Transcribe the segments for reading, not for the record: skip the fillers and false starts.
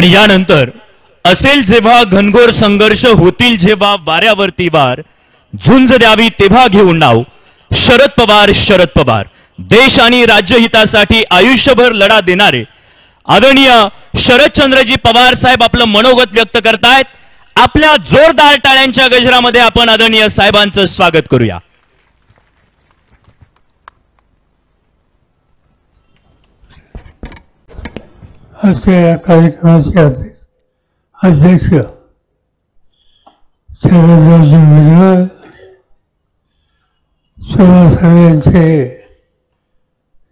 आणि यानंतर असेल जेव्हा घनघोर संघर्ष होतील जेव्हा वाऱ्यावरती वार झुंज द्यावी तेव्हा घेऊन नाव शरद पवार. शरद पवार देश आणि राज्यहितासाठी आयुष्यभर लढा देणारे आदरणीय शरदचंद्रजी पवार साहेब आपलं मनोगत व्यक्त करतायत. आपल्या जोरदार टाळ्यांच्या गजरामध्ये आपण आदरणीय साहेबांचं स्वागत करूया. आजच्या कार्यक्रमाचे अध्यक्ष शरदरावजी भुजबळ, सगळ्यांचे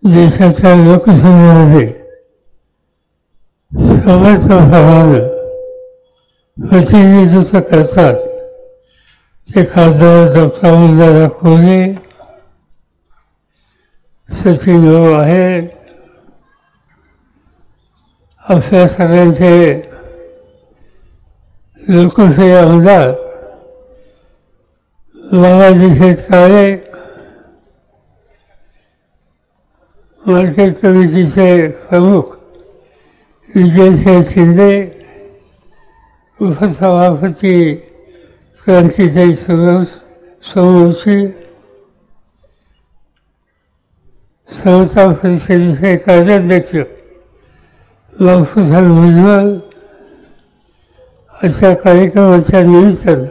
देशाच्या लोकसभेमध्ये समर्थपणानं प्रतिनिधित्व करतात ते खासदार डॉक्टर अमोलदादा कोल्हे, सचिन भाऊ आहेत, आपल्या सगळ्यांचे लोकप्रिय आमदार बाबाजी शेतकाळे, मार्केट कमिटीचे प्रमुख विजयसिंह शिंदे, उपसभापती क्रांतिताई सोमवंशी, समता परिषदेचे कार्याध्यक्ष बापूसाहेब भुजबळ, अशा कार्यक्रमाच्या निमित्तानं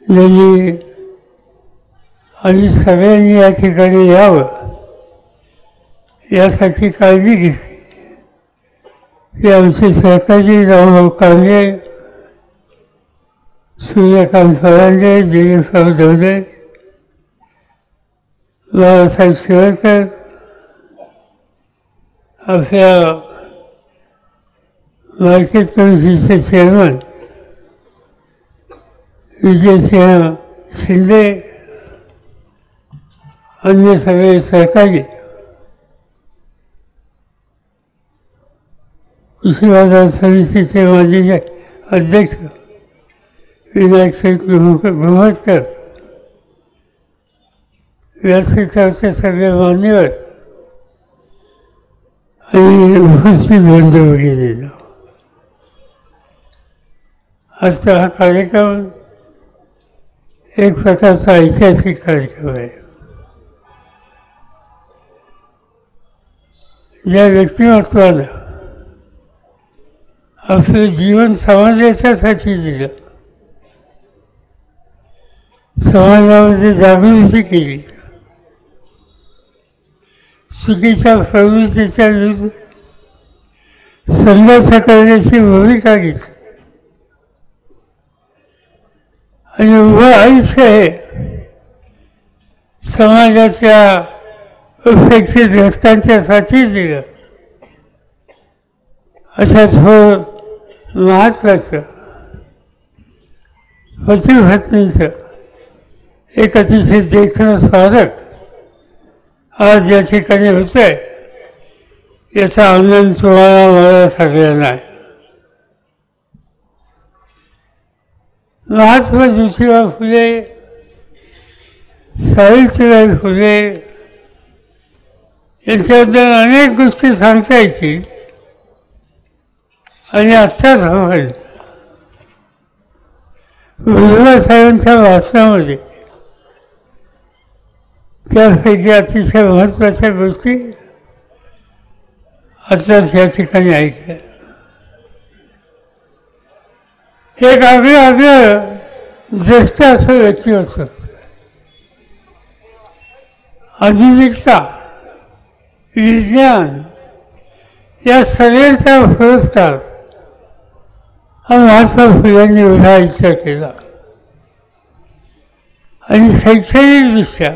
यांनी आम्ही सगळ्यांनी या ठिकाणी यावं यासाठी काळजी घेतली. ते आमचे सहकारी रामभाऊ कांगे, सूर्यकांत फरांदे, दिलीपराव दवले, बाळासाहेब शिवरकर, आपल्या मार्केट कमिटीचे चेअरमन विजयसिंह शिंदे, अन्य सगळे सहकारी, कृषी बाजार समितीचे माजी अध्यक्ष विनायक गृहकर, व्यासपीठावरचे सगळे मान्यवर आणि उपस्थित बंधू भगिनींनो, आजचा हा कार्यक्रम एक प्रकारचा ऐतिहासिक कार्यक्रम आहे. या व्यक्तिमत्वानं आपलं जीवन समाजाच्यासाठी दिलं, समाजामध्ये जागृती केली, चुकीच्या प्रवृत्तीच्या विरुद्ध संघर्ष करण्याची भूमिका घेतली आणि उभं आयुष्य हे समाजाच्या अपेक्षित घटकांच्यासाठी दिलं. अशा थोर महत्त्वाचं पतिपत्नीचं एक अतिशय देखणं स्मारक आज या ठिकाणी होतं आहे, याचा आनंद तुम्हाला मला सगळ्यांना आहे. महात्मा ज्योतिबा फुले, सावित्रीबाई फुले यांच्याबद्दल अनेक गोष्टी सांगता येतील आणि आत्ताच हवं भुजबळ साहेबांच्या भाषणामध्ये त्यापैकी अतिशय महत्त्वाच्या गोष्टी आत्ताच या ठिकाणी ऐकल्या. एक आगळं ज्येष्ठ असं व्यक्तिमत्व, आधुनिकता, विज्ञान या सगळ्यांचा पुरस्कार हा महात्मा फुल्यांनी एवढा इच्छा केला आणि शैक्षणिकदृष्ट्या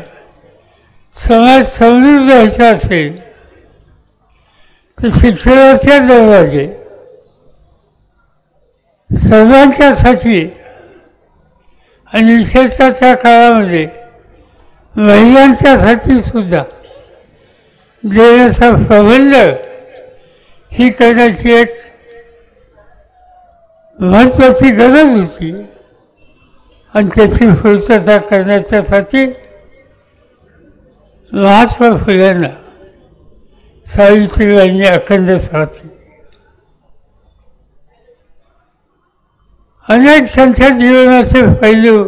समाज समृद्ध व्हायचा असेल तर शिक्षणाच्या दरवाजे सर्वांच्यासाठी आणि विशेषतः काळामध्ये महिलांच्यासाठी सुद्धा देण्याचा प्रबंध ही करण्याची एक महत्त्वाची गरज होती आणि त्याची पूर्तता करण्याच्यासाठी महात्मा फुल्यांना सावित्रीबाईंनी अखंड साथ दिली. अनेक त्यांच्या जीवनाचे पैलू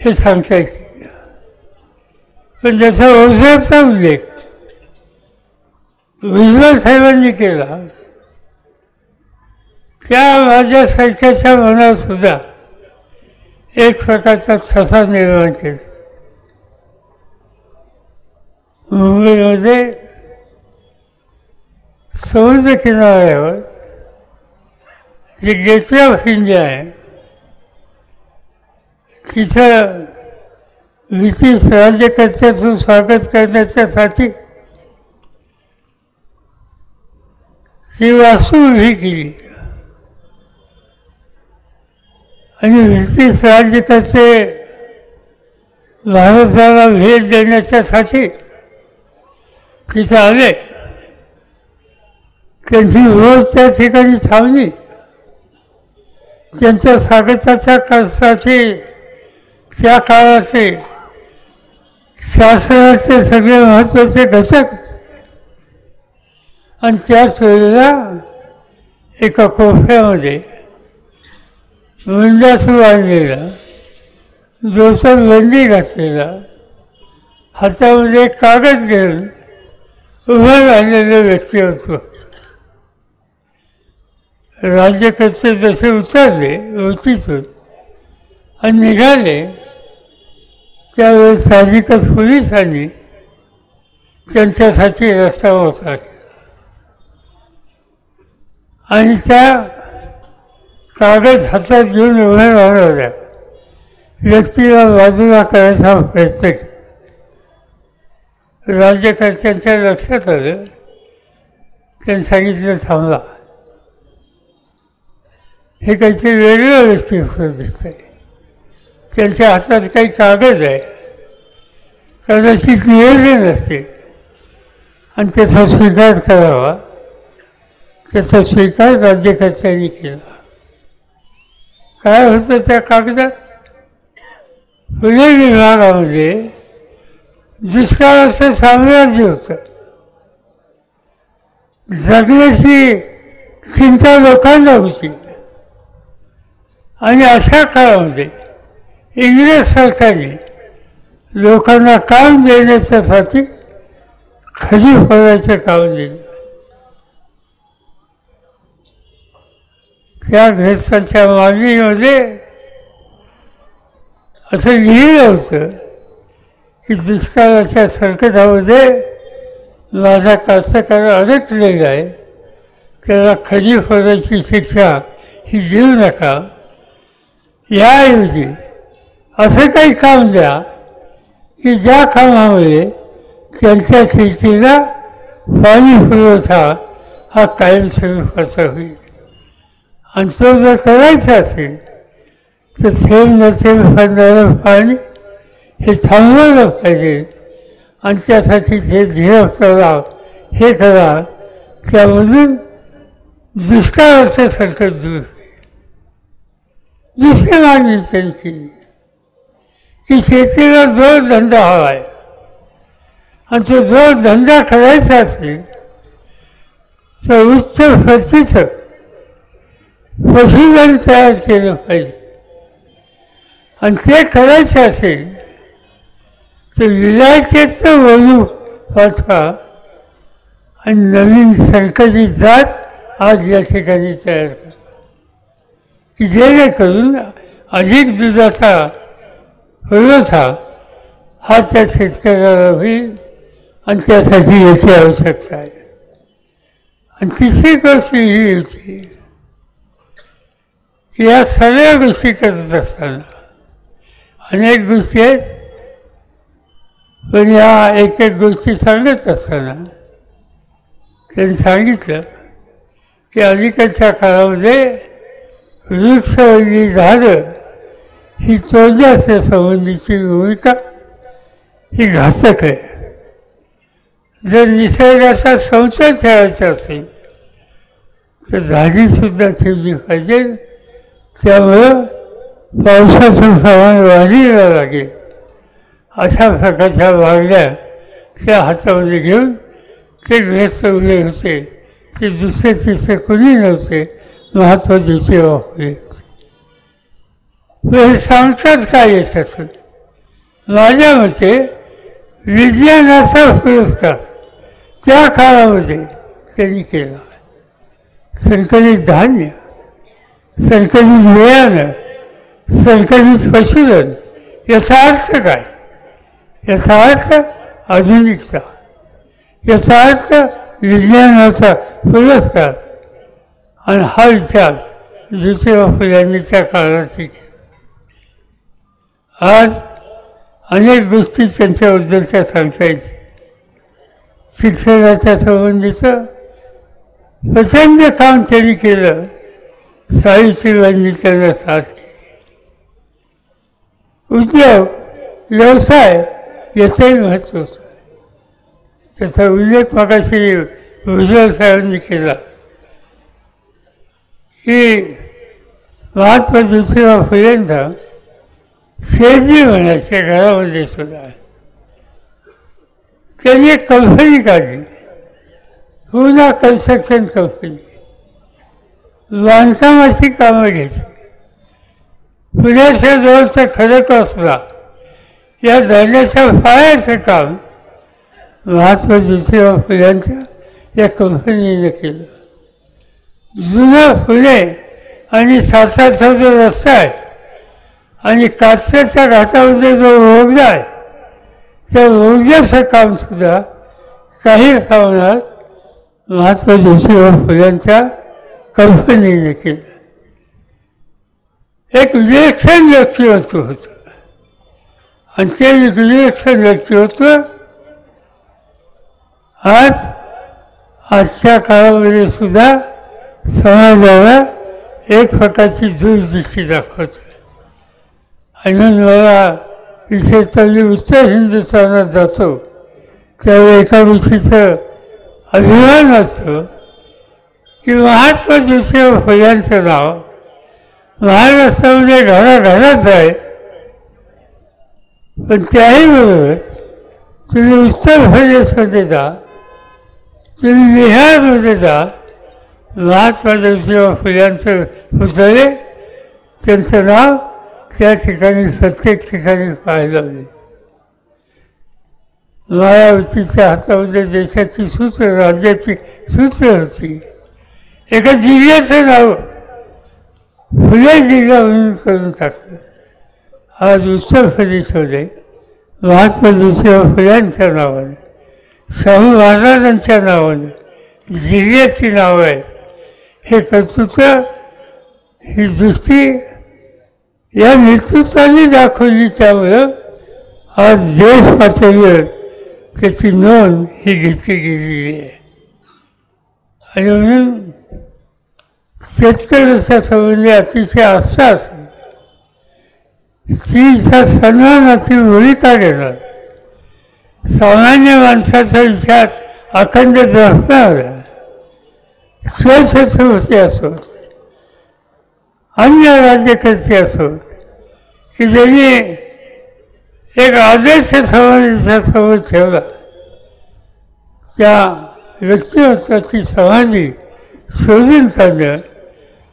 हे सांगता येतील, पण त्याचा ओझरचा उल्लेख भुजबळ साहेबांनी केला. त्या माझ्यासारख्याच्या मनात सुद्धा एक प्रकारचा ठसा निर्माण केला. मुंबईमध्ये समुद्र किनाऱ्यावर जे गेटवे ऑफ इंडिया आहे तिथं ब्रिटिश राज्यकर्त्याचं स्वागत करण्याच्यासाठी ती वास्तू उभी केली आणि ब्रिटिश राज्यकर्ते भारताला भेट देण्याच्यासाठी तिथे आले. त्यांची रोज त्या ठिकाणी थांबली. त्यांच्या स्वागताच्या साठी त्या काळाचे शासनाचे सगळे महत्त्वाचे घटक आणि त्याच वेळेला एका कोफ्यामध्ये मुंडासू आणलेला, डोक्यात बंदी घातलेला, हातामध्ये कागद घेऊन उभं राहिलेलं व्यक्तिमत्व. राज्यकर्ते जसे उतरले ओळखीतून आणि निघाले त्यावेळेस साहजिकच पोलिसांनी त्यांच्यासाठी रस्ता मोकळा केला आणि त्या कागद हातात घेऊन उभे राहणाऱ्या व्यक्तीला बाजूला करायचा प्रयत्न केला. राज्यकर्त्यांच्या लक्षात आलं. त्यांनी सांगितलं थांबला, हे काहीतरी वेगळं व्यक्तित्व दिसत आहे. त्यांच्या हातात काही कागद आहे, कदाचित नियोजन असते आणि त्याचा स्वीकार करावा. त्याचा स्वीकार राज्यकर्त्यांनी केला. काय होतं त्या कागदात? पुणे विभागामध्ये दुष्काळाचं साम्राज्य होतं. जगण्याची चिंता लोकांना होती आणि अशा काळामध्ये इंग्रज सरकारने लोकांना काम देण्याच्यासाठी खरी फळाचं काम दिलं. त्या ग्रस्तांच्या मागणीमध्ये असं लिहिलं होतं की दुष्काळाच्या संकटामध्ये माझा कास्तकार अडकलेला आहे, त्याला खरी फळाची शिक्षा ही देऊ नका. याऐवजी असं काही काम द्या की ज्या कामामुळे त्यांच्या शेतीला पाणी पुरवठा हा कायमस्वरूपाचा होईल. आणि तो जर करायचा असेल तर थेंब नसेल पडणारं पाणी हे थांबवलं पाहिजे आणि त्यासाठी जे धीर तलाव हे करा, त्यामधून दुष्काळाचं संकट दूर होईल. दुसरी मागणी त्यांची की शेतीला जोडधंदा हवा आहे आणि तो जोडधंदा करायचा असेल तर उच्च प्रतीचं पशुधन तयार केलं पाहिजे आणि ते करायचं असेल तर विलायतेचं वळू पाठवा आणि नवीन संकरित जात आज या ठिकाणी तयार करा की जेणेकरून अधिक दुधाचा पुरवठा हा त्या शेतकऱ्याला होईल आणि त्यासाठी याची आवश्यकता आहे. आणि तिसरी गोष्ट ही होती की या सगळ्या गोष्टी करत असताना अनेक गोष्टी आहेत, पण या एक एक गोष्टी सांगत असताना त्यांनी सांगितलं की अलीकडच्या काळामध्ये वृक्षवल्ली झाडं ही तोडण्याच्या संबंधीची भूमिका ही घातक आहे. जर निसर्गाचा संशय ठेवायचा असेल तर झाडीसुद्धा ठेवली पाहिजे. त्यामुळं पावसाचं प्रमाण वाढीला लागेल अशा प्रकारच्या मागण्या त्या हातामध्ये घेऊन ते ग्रस्त उभे होते. ते दुसरे तिसरे कुणी नव्हते, महात्मा ज्योतिबा फुले. हे सांगतात काय याच्यातून? माझ्या मते विज्ञानाचा पुरस्कार त्या काळामध्ये त्यांनी केला. संकलित धान्य, संकलित बियाणं, संकलित पशुधन, याचा अर्थ काय? याचा अर्थ आधुनिकता, याचा अर्थ विज्ञानाचा पुरस्कार. आणि हा विचार ज्योतिबा फुल्यांनी त्या काळात केला. आज अनेक गोष्टी त्यांच्याबद्दलच्या सांगता येतील. शिक्षणाच्या संबंधीचं प्रचंड काम त्यांनी केलं. सावित्रीबाईंनी त्यांना साथ केली. उद्योग, व्यवसाय याचंही महत्त्व होतं. त्याचा उल्लेख मागाशी भुजबळ साहेबांनी केला की महात्मा ज्योतिबा फुलेंचा शेजी म्हणायच्या घरामध्ये सुद्धा त्यांनी एक कंपनी काढली, पुन्हा कन्स्ट्रक्शन कंपनी. बांधकामाची कामं घ्यायची. पुण्याच्या जवळचा खडकवासला या धरणाच्या फाळ्याचं काम महात्मा ज्योतिबा फुल्यांच्या या कंपनीने केलं. जुना फुले आणि सातारचा जो रस्ता आहे आणि कात्रच्या घाटामध्ये जो बोगदा आहे, त्या बोगद्याचं कामसुद्धा काही प्रमाणात महात्मा ज्योतिबा फुल्यांच्या कंपनीने केलं. एक विलक्षण व्यक्तिमत्व होतं. आणि ते विलक्षण व्यक्तिमत्व आजच्या काळामध्ये सुद्धा समाजाला एक प्रकारची दूरदृष्टी दाखवतं. आणि म्हणून मला विशेषतः मी उत्तर हिंदुस्थानात जातो त्यावेळी एका गोष्टीचं अभिमान वाटतो की महात्मा ज्योतिबा फुल्यांचं नाव महाराष्ट्रामध्ये घराघरात आहे. पण त्याही बरोबर तुम्ही उत्तर प्रदेशमध्ये जा, तुम्ही बिहारमध्ये जा, महात्मा ज्योतिबा फुल्यांचं पुतळे, त्यांचं नाव त्या ठिकाणी प्रत्येक ठिकाणी पाहायला मिळेल. मायावतीच्या हातामध्ये देशाची सूत्र, राज्याची सूत्र होती. एका जिल्ह्याचं नाव फुले जिल्हा म्हणून करून टाकलं. आज उत्तर प्रदेशमध्ये महात्मा ज्योतिबा फुल्यांच्या नावाने, शाहू महाराजांच्या नावाने जिल्ह्याची नावं आहेत. हे कर्तृत्व, ही दृष्टी या नेतृत्वाने दाखवली. त्यामुळं आज देश पातळीवर त्याची नोंद ही घेतली गेलेली आहे. आणि म्हणून शेतकऱ्याच्या संबंधी अतिशय आस्था असेल, स्त्रीचा सन्मानाची भूमिका घेणार, सामान्य माणसाचा विचार अखंड जपणारा, स्वछत्रपती असोत, अन्य राज्यकर्ते असोत, की ज्यांनी एक आदर्श समाजाच्या समोर ठेवला, त्या व्यक्तिमत्वाची समाधी शोधून काढणं,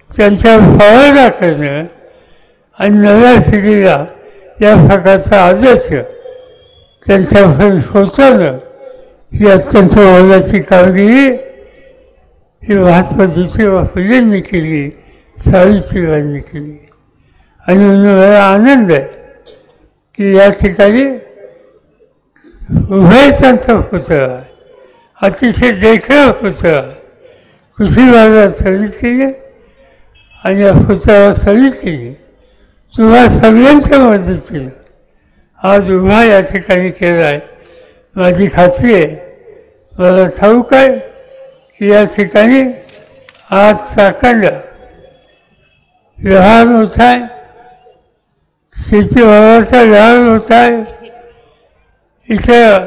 त्यांच्यावर फवारणी करणं आणि नव्या पिढीला या प्रकारचा आदर्श त्यांच्यापर्यंत पोचवणं ही अत्यंत मोलाची कामगिरी ही महात्मा ज्योतिबा फुलेंनी केली, सावित्रीबाईंनी केली. आणि म्हणून मला आनंद आहे की या ठिकाणी उभयतांचा पुतळा, अतिशय देखणा पुतळा कृषी बाजार समितीने आणि या पुतळा समितीने तुम्हा सगळ्यांच्या मदतीने आज उभा या ठिकाणी केला आहे. माझी खात्री आहे, मला ठाऊक आहे की या ठिकाणी आज चाकणला व्यवहार होत आहे, शेतीमालाचा व्यवहार होत आहे, इथं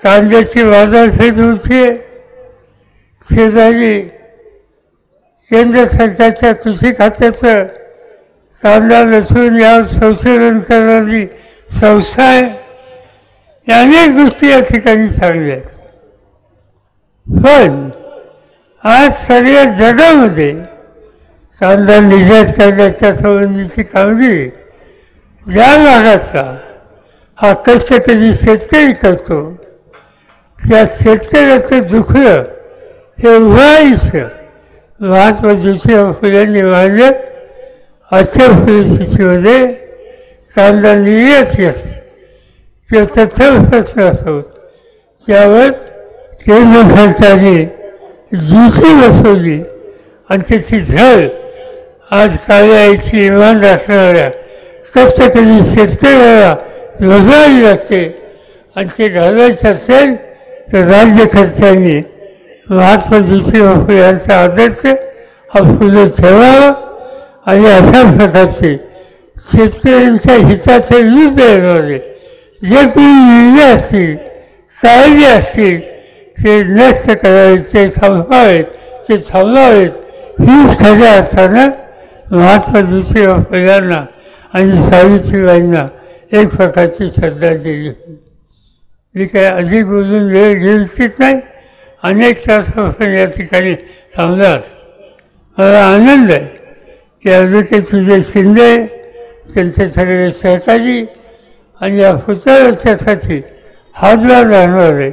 कांद्याची बाजारपेठ होती आहे. शेजारी केंद्र सरकारच्या कृषी खात्याचं कांदा लसूण यावर संशोधन करणारी संस्था आहे. या अनेक गोष्टी या ठिकाणी चांगल्या आहेत. पण आज सगळ्या जगामध्ये कांदा निर्यात करण्याच्या संबंधीची कामगिरी ज्या भागाचा हा कष्टकरी शेतकरी करतो त्या शेतकऱ्याचं दुखलं हे उघडायचं महात्मा ज्योतिराव फुलेंनी मांडलं. अशा परिस्थितीमध्ये कांदा निर्यात किंवा तत्सम प्रश्न असो त्यावर केंद्र सरकारने दुसरी बसवली आणि त्याची झळ आज काळ्या आईची इमान राखणाऱ्या कष्टकरी शेतकऱ्याला रोजगारी लागते. आणि ते घालायचं असेल तर राज्यकर्त्यांनी महात्मा ज्योतिराव फुले यांचा आदर्श हा फुले ठेवावा आणि अशा प्रकारचे शेतकऱ्यांच्या हिताचे विरुद्ध येणारे जे काही निर्णय असतील कायदे असतील ते नष्ट करायचे थांबवावेत ते थांबवावेत हीच खऱ्या अर्थानं महात्मा ज्योतिराव फुल्यांना आणि सावित्रीबाईंना एक प्रकारची श्रद्धांजली होती. मी काय अधिक बोलून वेळ घेऊ इच्छित नाही. अनेक तासापासून या ठिकाणी थांबणार. मला आनंद आहे की ॲडव्होकेट विजय शिंदे त्यांचे सगळे सहकारी आणि या पुतळ्यासाठी हातभार राहणारे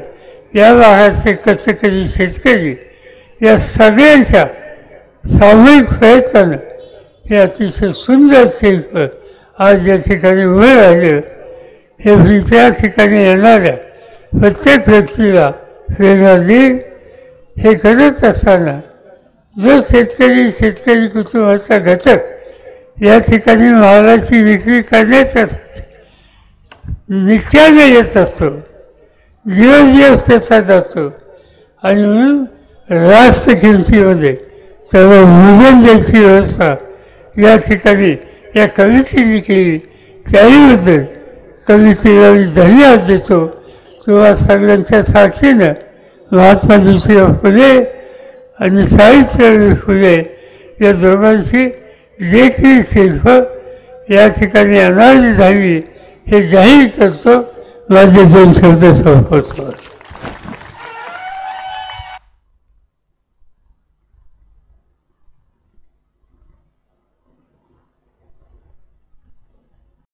या भागाचे कष्टकरी शेतकरी या सगळ्यांच्या सामूहिक प्रयत्नानं हे अतिशय सुंदर शिल्प आज या ठिकाणी उभे राहिलं. हे त्या ठिकाणी येणाऱ्या प्रत्येक व्यक्तीला प्रेरणा देईल. हे करत असताना जो शेतकरी कुटुंबाचा घटक या ठिकाणी मालाची विक्री करण्याचा निश्चयाने येत असतो दिवस त्याचा जातो आणि म्हणून रास्त किमतीमध्ये सर्व भोजन द्यायची व्यवस्था या ठिकाणी या कमिटीने केली त्याहीबद्दल कमिटीला मी धन्यवाद देतो. किंवा सगळ्यांच्या साक्षीनं महात्मा ज्योतिराव फुले आणि सावित्रीबाई फुले या दोघांची देखील शिल्प या ठिकाणी अनावरण झाली हे जाहीर करतो. माझे दोन शब्द संपवतो.